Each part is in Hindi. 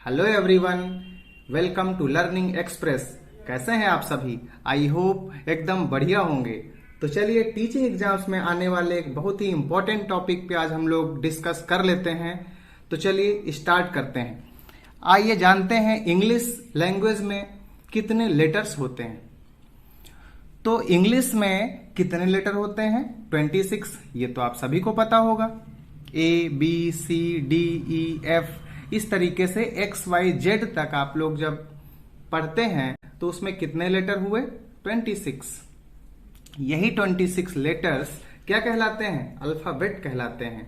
Hello everyone, welcome to learning express. कैसे हैं आप सभी? आई होप एकदम बढ़िया होंगे। तो चलिए टीचिंग एग्जाम्स में आने वाले एक बहुत ही इंपॉर्टेंट टॉपिक पे आज हम लोग डिस्कस कर लेते हैं। तो चलिए स्टार्ट करते हैं। आइए जानते हैं इंग्लिश लैंग्वेज में कितने लेटर्स होते हैं। तो इंग्लिश में कितने लेटर होते हैं? 26। ये तो आप सभी को पता होगा। ABCDEF इस तरीके से XYZ तक आप लोग जब पढ़ते हैं तो उसमें कितने लेटर हुए? 26। यही 26 लेटर्स क्या कहलाते हैं? अल्फाबेट कहलाते हैं।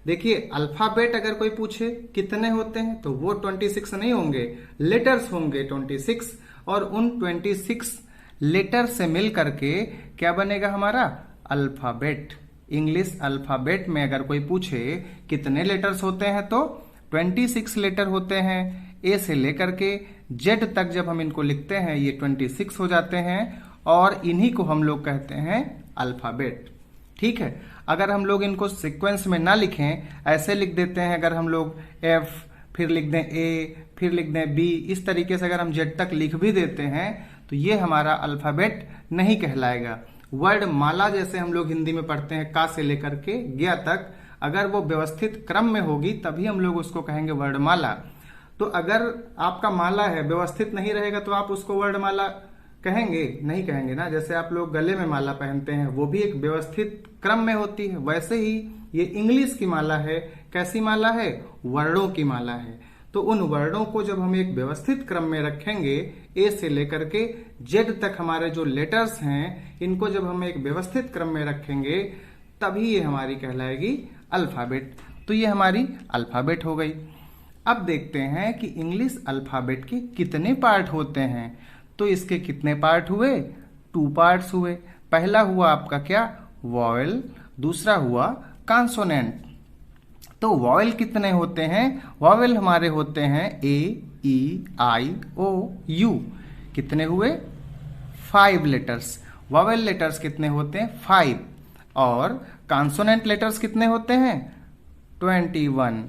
देखिए, अल्फाबेट अगर कोई पूछे कितने होते हैं तो वो 26 नहीं होंगे, लेटर्स होंगे 26। और उन 26 लेटर से मिल करके क्या बनेगा हमारा? अल्फाबेट। इंग्लिश अल्फाबेट में अगर कोई पूछे कितने लेटर्स होते हैं तो 26 लेटर होते हैं। ए से लेकर के जेड तक जब हम इनको लिखते हैं ये 26 हो जाते हैं और इन्हीं को हम लोग कहते हैं अल्फाबेट। ठीक है, अगर हम लोग इनको सीक्वेंस में ना लिखें, ऐसे लिख देते हैं, अगर हम लोग F फिर लिख दें A फिर लिख दें B, इस तरीके से अगर हम जेड तक लिख भी देते हैं तो ये हमारा अल्फाबेट नहीं कहलाएगा। वर्ड माला जैसे हम लोग हिंदी में पढ़ते हैं, का से लेकर के ज्ञ तक, अगर वो व्यवस्थित क्रम में होगी तभी हम लोग उसको कहेंगे वर्णमाला। तो अगर आपका माला है व्यवस्थित नहीं रहेगा तो आप उसको वर्णमाला कहेंगे? नहीं कहेंगे ना। जैसे आप लोग गले में माला पहनते हैं, वो भी एक व्यवस्थित क्रम में होती है, वैसे ही ये इंग्लिश की माला है। कैसी माला है? वर्णों की माला है। तो उन वर्णों को जब हम एक व्यवस्थित क्रम में रखेंगे, ए से लेकर के जेड तक हमारे जो लेटर्स हैं, इनको जब हम एक व्यवस्थित क्रम में रखेंगे तभी ये हमारी कहलाएगी अल्फाबेट। तो ये हमारी अल्फाबेट हो गई। अब देखते हैं कि इंग्लिश अल्फाबेट के कितने पार्ट होते हैं। तो इसके कितने पार्ट हुए? 2 पार्ट्स हुए। पहला हुआ आपका क्या? वॉवेल। दूसरा हुआ कॉन्सोनेंट। तो वॉवेल कितने होते हैं? वॉवेल हमारे होते हैं A, E, I, O, U। कितने हुए? 5 लेटर्स। वॉवेल लेटर्स कितने होते हैं? 5। और कॉन्सोनेंट लेटर्स कितने होते हैं? 21।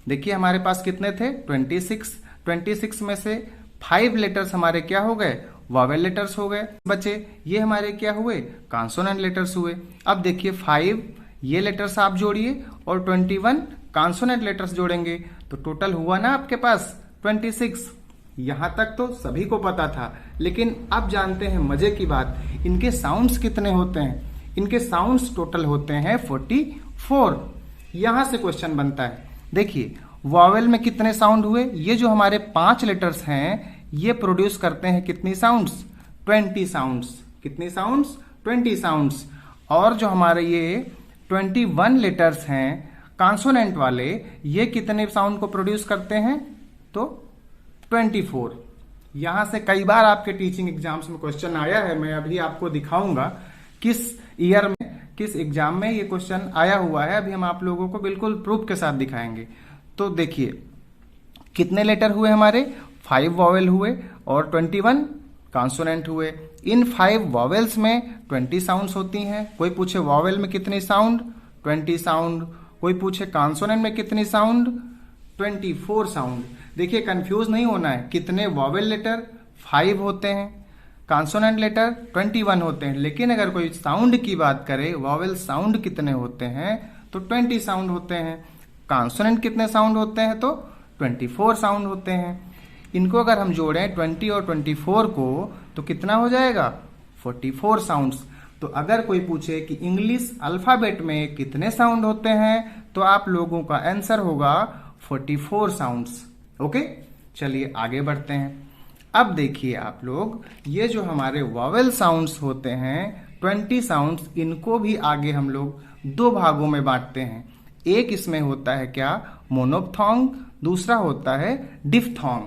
देखिए हमारे पास कितने थे? 26। 26 में से 5 लेटर्स हमारे क्या हो गए? वॉवेल लेटर्स हो गए। बचे ये हमारे क्या हुए? कॉन्सोनेंट लेटर्स हुए। अब देखिए 5 ये लेटर्स आप जोड़िए और 21 कॉन्सोनेंट लेटर्स जोड़ेंगे तो टोटल हुआ ना आपके पास 26। यहां तक तो सभी को पता था, लेकिन अब जानते हैं मजे की बात, इनके साउंड्स कितने होते हैं। इनके साउंड्स टोटल होते हैं 44। यहां से क्वेश्चन बनता है। देखिए वॉवेल में कितने साउंड हुए? ये जो हमारे 5 लेटर्स हैं ये प्रोड्यूस करते हैं कितनी साउंड्स? 20 साउंड्स। कितनी साउंड्स? 20 साउंड्स। और जो हमारे ये 21 लेटर्स हैं कॉन्सोनेंट वाले, ये कितने साउंड को प्रोड्यूस करते हैं? तो 24। यहां से कई बार आपके टीचिंग एग्जाम्स में क्वेश्चन आया है। मैं अभी आपको दिखाऊंगा किस ईयर में, किस एग्जाम में ये क्वेश्चन आया हुआ है। अभी हम आप लोगों को बिल्कुल प्रूफ के साथ दिखाएंगे। तो देखिए कितने लेटर हुए हमारे? 5 वॉवेल हुए और 21 कॉन्सोनेंट हुए। इन 5 वॉवेल्स में 20 साउंड्स होती हैं। कोई पूछे वॉवेल में कितनी साउंड? 20 साउंड। कोई पूछे कॉन्सोनेंट में कितनी साउंड? 24 साउंड। देखिए कंफ्यूज नहीं होना है, कितने वॉवेल लेटर? 5 होते हैं, कॉन्सोनेंट लेटर 21 होते हैं। लेकिन अगर कोई साउंड की बात करे, वॉवेल साउंड कितने होते हैं, तो 20 साउंड होते हैं। कॉन्सोनेंट कितने साउंड होते हैं? तो 24 साउंड होते हैं। इनको अगर हम जोड़ें 20 और 24 को तो कितना हो जाएगा? 44 साउंड्स। तो अगर कोई पूछे कि इंग्लिश अल्फाबेट में कितने साउंड होते हैं तो आप लोगों का आंसर होगा 44 साउंड्स। ओके, चलिए आगे बढ़ते हैं। अब देखिए आप लोग, ये जो हमारे वॉवेल साउंड्स होते हैं 20 साउंड्स, इनको भी आगे हम लोग 2 भागों में बांटते हैं। एक इसमें होता है क्या? मोनोप्थोंग। दूसरा होता है डिफ्थोंग।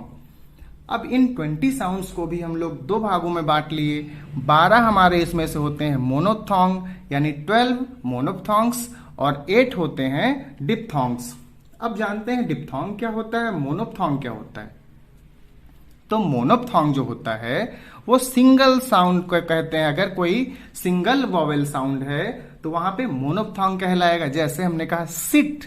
अब इन 20 साउंड्स को भी हम लोग 2 भागों में बांट लिए। 12 हमारे इसमें से होते हैं मोनोप्थोंग, यानी 12 मोनोप्थोंग्स, और 8 होते हैं डिप्थोंग्स। अब जानते हैं डिप्थोंग क्या होता है, मोनोप्थोंग क्या होता है। तो मोनोप्थोंग जो होता है वो सिंगल साउंड को कहते हैं। अगर कोई सिंगल वॉवेल साउंड है तो वहां पे मोनोप्थोंग कहलाएगा। जैसे हमने कहा सिट,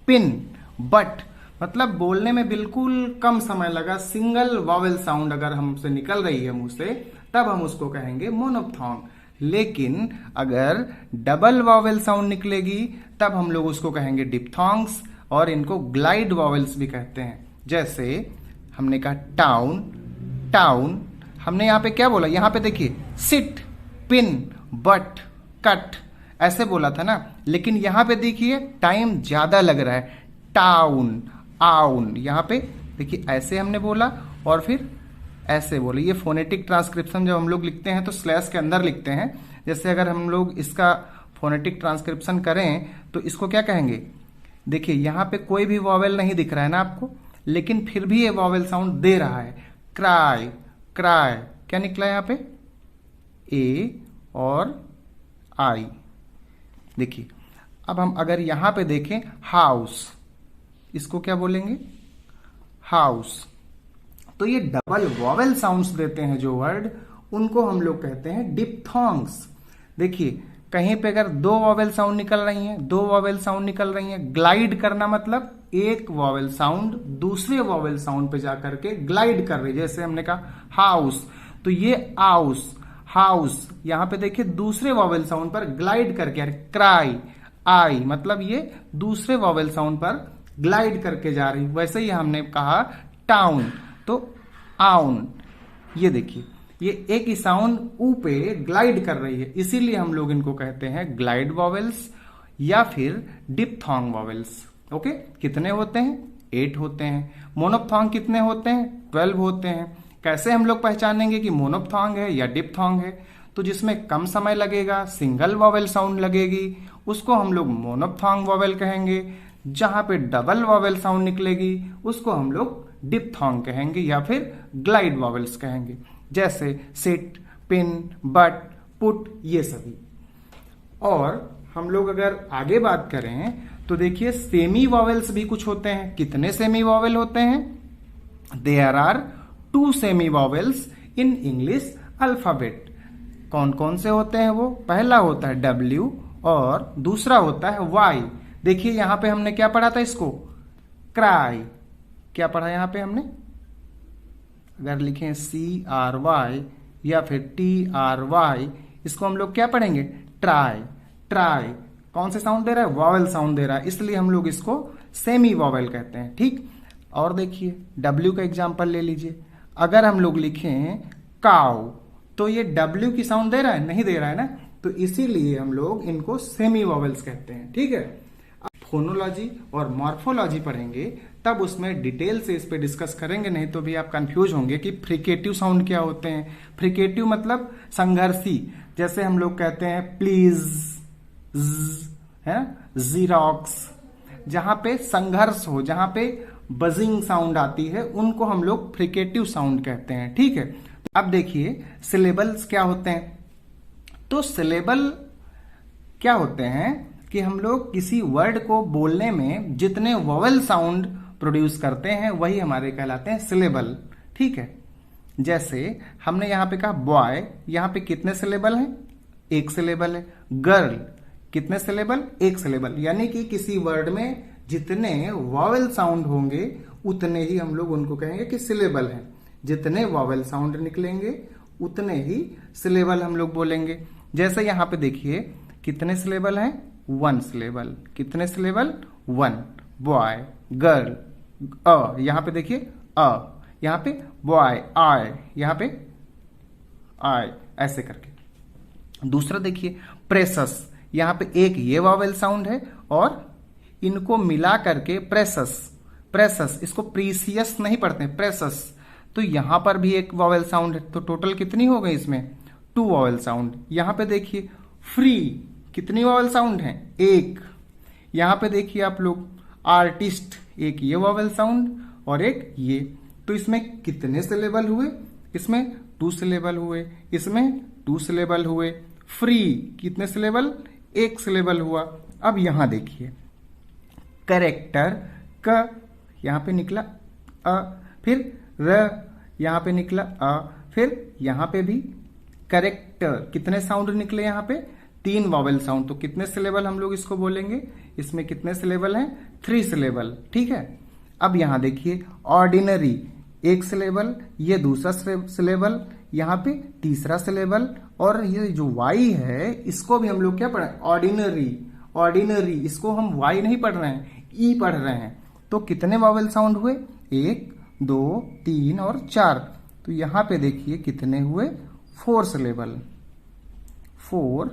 पिन, बट। मतलब बोलने में बिल्कुल कम समय लगा, सिंगल वॉवेल साउंड अगर हमसे निकल रही है मुंह से, तब हम उसको कहेंगे मोनोप्थॉन्ग। लेकिन अगर डबल वॉवेल साउंड निकलेगी तब हम लोग उसको कहेंगे डिप्थॉन्ग्स, और इनको ग्लाइड वॉवेल्स भी कहते हैं। जैसे हमने कहा टाउन, टाउन, हमने यहाँ पे क्या बोला, यहाँ पे देखिए सिट, पिन, बट, कट, ऐसे बोला था ना। लेकिन यहाँ पे देखिए टाइम ज्यादा लग रहा है, टाउन, आउन, यहाँ पे देखिए ऐसे हमने बोला और फिर ऐसे बोले। ये फोनेटिक ट्रांसक्रिप्शन जब हम लोग लिखते हैं तो स्लैश के अंदर लिखते हैं। जैसे अगर हम लोग इसका फोनेटिक ट्रांसक्रिप्शन करें तो इसको क्या कहेंगे, देखिए यहाँ पे कोई भी वॉवेल नहीं दिख रहा है ना आपको, लेकिन फिर भी ये वॉवेल साउंड दे रहा है। क्राई, क्राई, क्या निकला यहाँ पे, ए और आई। देखिए अब हम अगर यहां पे देखें हाउस, इसको क्या बोलेंगे, हाउस। तो ये डबल वॉवेल साउंड्स देते हैं जो वर्ड, उनको हम लोग कहते हैं डिप्थॉन्ग्स। देखिए कहीं पे अगर दो वॉवेल साउंड निकल रही हैं, दो वॉवेल साउंड निकल रही हैं, ग्लाइड करना मतलब एक वॉवेल साउंड दूसरे वॉवेल साउंड पे जाकर के ग्लाइड कर रही है। जैसे हमने कहा हाउस, तो ये आउस, हाउस, यहां पे देखिए दूसरे वॉवेल साउंड पर ग्लाइड करके, क्राई, आई, मतलब ये दूसरे वॉवेल साउंड पर ग्लाइड करके जा रही। वैसे ही हमने कहा टाउन, तो आउन, ये देखिए ये एक ही साउंड ऊ पे ग्लाइड कर रही है, इसीलिए हम लोग इनको कहते हैं ग्लाइड वॉवेल्स या फिर डिप्थॉन्ग वॉवेल्स। ओके, कितने होते हैं, 8 होते हैं। मोनोप्थॉन्ग कितने होते हैं, 12 होते हैं। कैसे हम लोग पहचानेंगे कि मोनोप्थॉन्ग है या डिप्थॉन्ग है, तो जिसमें कम समय लगेगा, सिंगल वॉवेल साउंड लगेगी, उसको हम लोग मोनोप्थॉन्ग वॉवेल कहेंगे। जहां पे डबल वॉवेल साउंड निकलेगी उसको हम लोग डिप्थॉन्ग कहेंगे या फिर ग्लाइड वॉवेल्स कहेंगे। जैसे सिट, पिन, बट, पुट, ये सभी। और हम लोग अगर आगे बात करें तो देखिए सेमी वॉवेल्स भी कुछ होते हैं। कितने सेमी वॉवेल होते हैं, there are 2 semi vowels in English alphabet. कौन कौन से होते हैं वो, पहला होता है W और दूसरा होता है Y। देखिए यहां पे हमने क्या पढ़ा था, इसको क्राई, क्या पढ़ा यहां पे हमने, अगर लिखें CRY या फिर TRY, इसको हम लोग क्या पढ़ेंगे, ट्राई, ट्राई। कौन से साउंड दे रहा है, वॉवेल साउंड दे रहा है, इसलिए हम लोग इसको सेमी वॉवेल कहते हैं। ठीक, और देखिए W का एग्जांपल ले लीजिए। अगर हम लोग लिखें काउ, तो ये W की साउंड दे रहा है, नहीं दे रहा है ना, तो इसीलिए हम लोग इनको सेमी वॉवेल्स कहते हैं। ठीक है, फोनोलॉजी और मॉर्फोलॉजी पढ़ेंगे तब उसमें डिटेल से इस पे डिस्कस करेंगे, नहीं तो भी आप कंफ्यूज होंगे कि फ्रिकेटिव साउंड क्या होते हैं। फ्रिकेटिव मतलब संघर्षी, जैसे हम लोग कहते हैं प्लीज, है, जीरोक्स, जहां पे संघर्ष हो, जहां पे बजिंग साउंड आती है, उनको हम लोग फ्रिकेटिव साउंड कहते हैं। ठीक है, अब देखिए सिलेबल्स क्या होते हैं। तो सिलेबल क्या होते हैं कि हम लोग किसी वर्ड को बोलने में जितने वॉवेल साउंड प्रोड्यूस करते हैं वही हमारे कहलाते हैं सिलेबल। ठीक है, जैसे हमने यहां पे कहा बॉय, यहां पे कितने सिलेबल हैं, 1 सिलेबल है। गर्ल, कितने सिलेबल, 1 सिलेबल। यानी कि किसी वर्ड में जितने वॉवेल साउंड होंगे उतने ही हम लोग उनको कहेंगे कि सिलेबल है। जितने वॉवेल साउंड निकलेंगे उतने ही सिलेबल हम लोग बोलेंगे। जैसे यहां पे देखिए कितने सिलेबल हैं, 1 सिलेबल। कितने सिलेबल, 1। बॉय, गर्ल, यहां पे देखिए यहां पे बॉय, आई, यहां पे आई, ऐसे करके। दूसरा देखिए प्रेसस, यहां पे एक ये वॉवेल साउंड है और इनको मिला करके प्रेसस, प्रेसस, इसको प्रीसियस नहीं पढ़ते, प्रेसस, तो यहां पर भी एक वॉवेल साउंड है। तो टोटल कितनी हो गई इसमें, 2 वॉवेल साउंड। यहां पे देखिए फ्री, कितनी वॉवेल साउंड है, 1। यहां पे देखिए आप लोग आर्टिस्ट, एक ये वॉवेल साउंड और एक ये, तो इसमें कितने सिलेबल हुए, इसमें 2 सिलेबल हुए, इसमें 2 सिलेबल हुए। फ्री कितने सिलेबल, 1 सिलेबल हुआ। अब यहां देखिए कैरेक्टर, क, यहां पे निकला अ, फिर र, यहां पे निकला अ, फिर यहां पे भी कैरेक्टर, कितने साउंड निकले यहां पे, 3 वॉवेल साउंड। तो कितने सिलेबल हम लोग इसको बोलेंगे, इसमें कितने सिलेबल हैं, 3 सिलेबल। ठीक है, अब यहां देखिए ऑर्डिनरी एक सिलेबल, ये दूसरा सिलेबल, यहाँ पे तीसरा सिलेबल, और ये जो वाई है इसको भी हम लोग क्या पढ़ रहे हैं, ऑर्डिनरी। ऑर्डिनरी इसको हम वाई नहीं पढ़ रहे हैं, ई पढ़ रहे हैं। तो कितने वॉवेल साउंड हुए, 1 2 3 और 4। तो यहां पे देखिए कितने हुए, 4 सिलेबल, 4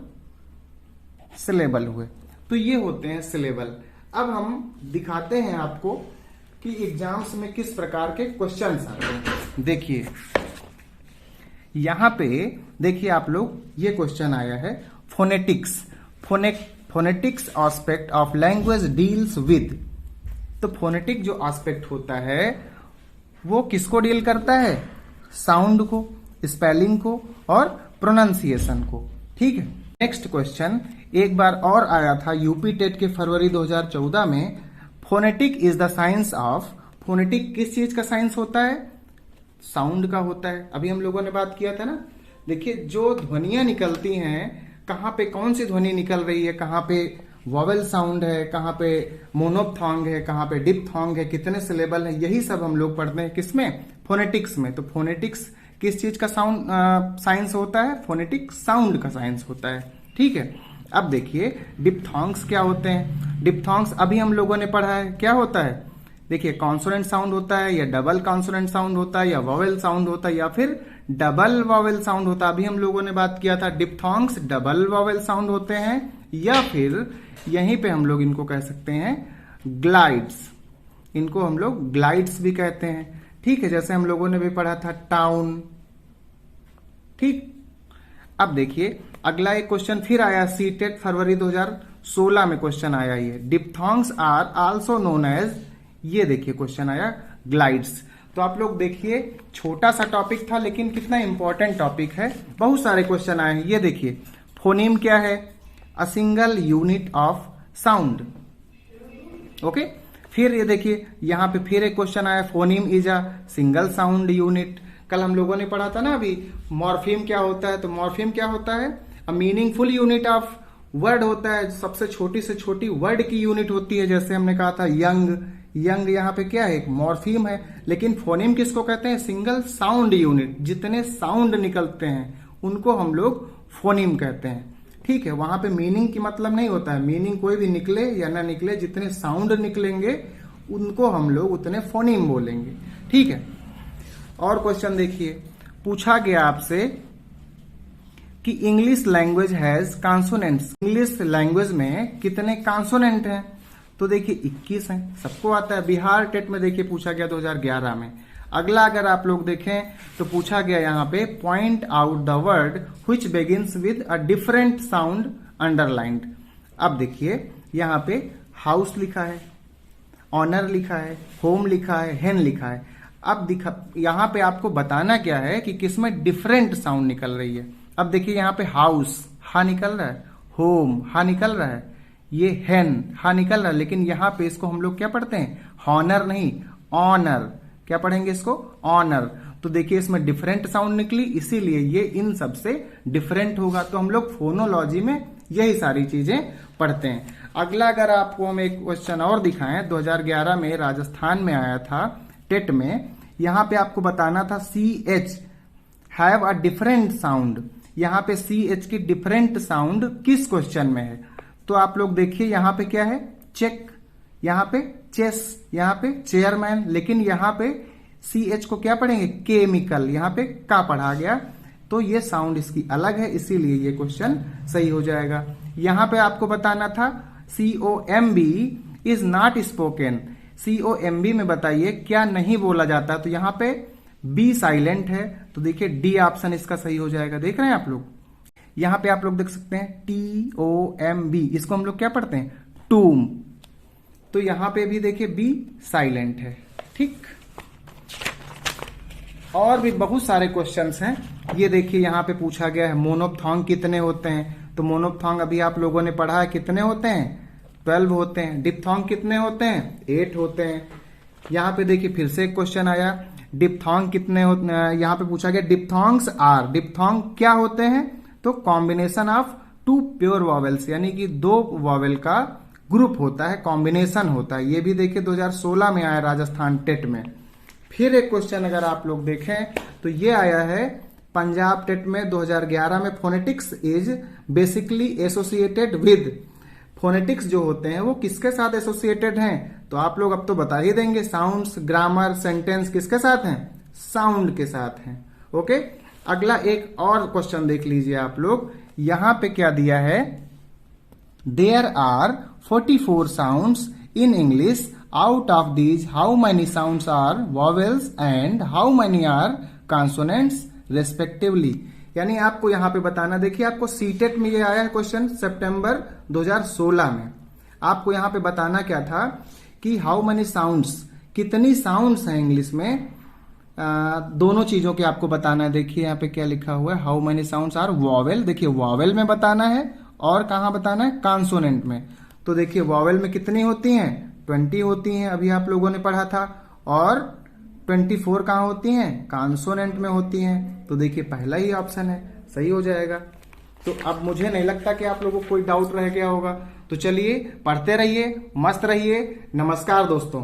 सिलेबल हुए। तो ये होते हैं सिलेबल। अब हम दिखाते हैं आपको कि एग्जाम्स में किस प्रकार के क्वेश्चंस आते हैं। देखिए यहां पे देखिए आप लोग, ये क्वेश्चन आया है phonetics. Phonetics aspect of language deals with. तो फोनेटिक जो एस्पेक्ट होता है वो किसको डील करता है, साउंड को, स्पेलिंग को और प्रोनाउंसिएशन को। ठीक है। नेक्स्ट क्वेश्चन एक बार और आया था यूपी टेट के फरवरी 2014 में। Phonetic is the science of. Phonetic किस चीज का साइंस होता है, साउंड का होता है। अभी हम लोगों ने बात किया था ना। देखिए जो ध्वनियां निकलती हैं, कहां पे कौन सी ध्वनि निकल रही है, कहां पे वॉवेल साउंड है, कहां पे मोनोप्थॉन्ग है, कहां पे डिप्थॉन्ग है, कितने सिलेबल है, यही सब हम लोग पढ़ते हैं किसमें, फोनेटिक्स में। तो फोनेटिक्स किस चीज का साउंड साइंस होता है, फोनेटिक साउंड का साइंस होता है। ठीक है। अब देखिए डिप्थॉन्ग्स क्या होते हैं। डिप्थॉन्ग्स अभी हम लोगों ने पढ़ा है, क्या होता है, देखिए कॉन्सोनेंट साउंड होता है या डबल कॉन्सोनेंट साउंड होता है या वॉवेल साउंड होता है या फिर डबल वॉवेल साउंड होता है। अभी हम लोगों ने बात किया था डिप्थॉन्ग्स डबल वॉवेल साउंड होते हैं या फिर यहीं पे हम लोग इनको कह सकते हैं ग्लाइड्स। इनको हम लोग ग्लाइड्स भी कहते हैं। ठीक है, जैसे हम लोगों ने भी पढ़ा था टाउन। ठीक। अब देखिए अगला एक क्वेश्चन फिर आया सीटेट फरवरी 2016 में क्वेश्चन आया ये, डिप्थॉन्ग्स आर आल्सो नोन एज। ये देखिए क्वेश्चन आया ग्लाइड्स। तो आप लोग देखिए छोटा सा टॉपिक था लेकिन कितना इंपॉर्टेंट टॉपिक है, बहुत सारे क्वेश्चन आए हैं। ये देखिए फोनीम क्या है, a single unit of sound. Okay. फिर ये देखिए यहां पे फिर एक क्वेश्चन आया, phoneme is a single sound unit. कल हम लोगों ने पढ़ा था ना अभी, मॉर्फीम क्या होता है। तो मॉर्फीम क्या होता है, a meaningful unit of word होता है, सबसे छोटी से छोटी वर्ड की यूनिट होती है। जैसे हमने कहा था यंग, यंग यहाँ पे क्या है, एक मॉर्फीम है। लेकिन फोनीम किसको कहते हैं, सिंगल साउंड यूनिट। जितने साउंड निकलते हैं उनको हम लोग फोनीम कहते हैं। ठीक है। वहां पे मीनिंग की मतलब नहीं होता है, मीनिंग कोई भी निकले या ना निकले, जितने साउंड निकलेंगे उनको हम लोग उतने फोनीम बोलेंगे। ठीक है। और क्वेश्चन देखिए, पूछा गया आपसे कि English language has consonants. English language में कितने कॉन्सोनेंट हैं। तो देखिए 21 हैं, सबको आता है। बिहार टेट में देखिए पूछा गया 2011 में। अगला अगर आप लोग देखें तो पूछा गया यहाँ पे, point out the word which begins with a different sound underlined. अब देखिए यहाँ पे हाउस लिखा है, ऑनर लिखा है, होम लिखा है, हेन लिखा है। अब यहाँ पे आपको बताना क्या है कि किसमें डिफरेंट साउंड निकल रही है। अब देखिए यहाँ पे हाउस हा निकल रहा है, होम हा निकल रहा है, ये हेन हा निकल रहा है। लेकिन यहाँ पे इसको हम लोग क्या पढ़ते हैं, हॉनर नहीं ऑनर। क्या पढ़ेंगे इसको, ऑनर। तो देखिए इसमें डिफरेंट साउंड निकली, इसीलिए ये इन सब से डिफरेंट होगा। तो हम लोग फोनोलॉजी में यही सारी चीजें पढ़ते हैं। अगला अगर आपको हम एक क्वेश्चन और दिखाएं, 2011 में राजस्थान में आया था टेट में। यहां पे आपको बताना था CH have a different sound. यहां पे CH की डिफरेंट साउंड किस क्वेश्चन में है। तो आप लोग देखिए यहां पे क्या है, चेक, यहां पे चेस, यहां पे चेयरमैन। लेकिन यहां पे CH को क्या पढ़ेंगे, केमिकल, यहां पे का पढ़ा गया। तो ये साउंड इसकी अलग है, इसीलिए ये क्वेश्चन सही हो जाएगा। यहां पे आपको बताना था COMB is not spoken. COMB में बताइए क्या नहीं बोला जाता। तो यहां पे B साइलेंट है, तो देखिए D ऑप्शन इसका सही हो जाएगा। देख रहे हैं आप लोग, यहां पे आप लोग देख सकते हैं TOMB, इसको हम लोग क्या पढ़ते हैं, टूम। तो यहां पे भी देखिए B साइलेंट है। ठीक। और भी बहुत सारे क्वेश्चंस हैं। ये देखिए यहां पे पूछा गया है मोनोप्थॉन्ग कितने होते हैं। तो मोनोप्थॉन्ग अभी आप लोगों ने पढ़ा है, कितने होते हैं, 12 होते हैं। डिप्थॉन्ग कितने होते हैं, 8 होते हैं। यहां पे देखिए फिर से एक क्वेश्चन आया, डिप्थॉन्ग कितने होते हैं। यहां पे पूछा गया डिप्थॉन्ग्स आर। डिप्थॉन्ग क्या होते हैं, तो कॉम्बिनेशन ऑफ 2 प्योर वॉवेल्स, यानी कि 2 वॉवेल का ग्रुप होता है, कॉम्बिनेशन होता है। ये भी देखिए 2016 में आया राजस्थान टेट में। फिर एक क्वेश्चन अगर आप लोग देखें तो ये आया है पंजाब टेट में 2011 में, phonetics is basically associated with. Phonetics जो होते हैं वो किसके साथ एसोसिएटेड हैं? तो आप लोग अब तो बता ही देंगे, साउंड्स, ग्रामर, सेंटेंस किसके साथ हैं? साउंड के साथ हैं। ओके, अगला एक और क्वेश्चन देख लीजिए आप लोग। यहां पे क्या दिया है? There are 44 sounds in English, out of these how many sounds are vowels and how many are consonants respectively. यानी आपको यहां पे बताना, देखिए आपको सीटेट में ये आया है क्वेश्चन सितंबर 2016 में। आपको यहां पे बताना क्या था कि हाउ मेनी साउंड्स, कितनी साउंड्स हैं इंग्लिश में, दोनों चीजों के आपको बताना है। देखिए यहाँ पे क्या लिखा हुआ है, how many sounds are vowel. देखिए वॉवेल में बताना है और कहाँ बताना है? कॉन्सोनेंट में। तो देखिए वॉवेल में कितनी होती हैं? 20 होती हैं, अभी आप लोगों ने पढ़ा था। और 24 कहाँ होती हैं? कॉन्सोनेंट में होती हैं। तो देखिए पहला ही ऑप्शन है, सही हो जाएगा। तो अब मुझे नहीं लगता कि आप लोगों को कोई डाउट रह गया होगा। तो चलिए पढ़ते रहिए, मस्त रहिए। नमस्कार दोस्तों।